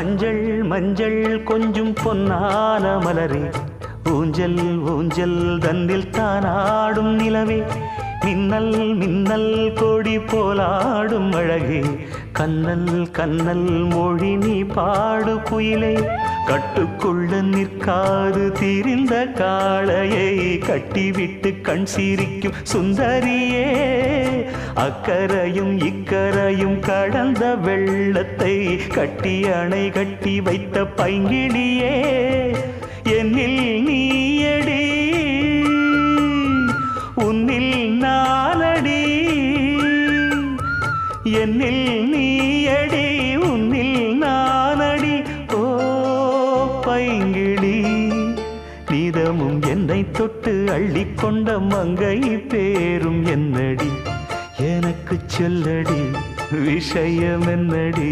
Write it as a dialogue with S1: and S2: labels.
S1: மஞ்சள் மஞ்சள் கொஞ்சம் பொன்னான மலரே, ஊஞ்சல் ஊஞ்சல் தன்னில் தானாடும் நிலவே, மின்னல் மின்னல் கொடி போலாடும் அழகே, கண்ணல் கண்ணல் மொழி நீ பாடு குயிலே, கட்டுக்குள்ள நிற்காது தீரிந்த காளையை கட்டிவிட்டு கண் சிரிக்கும் சுந்தரியே, அக்கரையும் இக்கரையும் கடந்த வெள்ளத்தை கட்டி அணை கட்டி வைத்த பைங்கிளியே, என்னில் நீயடி உன்னில் நானடி, என்னில் நீயடி உன்னில் நானடி. ஓ பைங்கிளி, நீதமும் என்னை தொட்டு அள்ளிக்கொண்ட மங்கை பேரும் என்னடி, எனக்கு சொல்லடி விஷயம் என்னடி.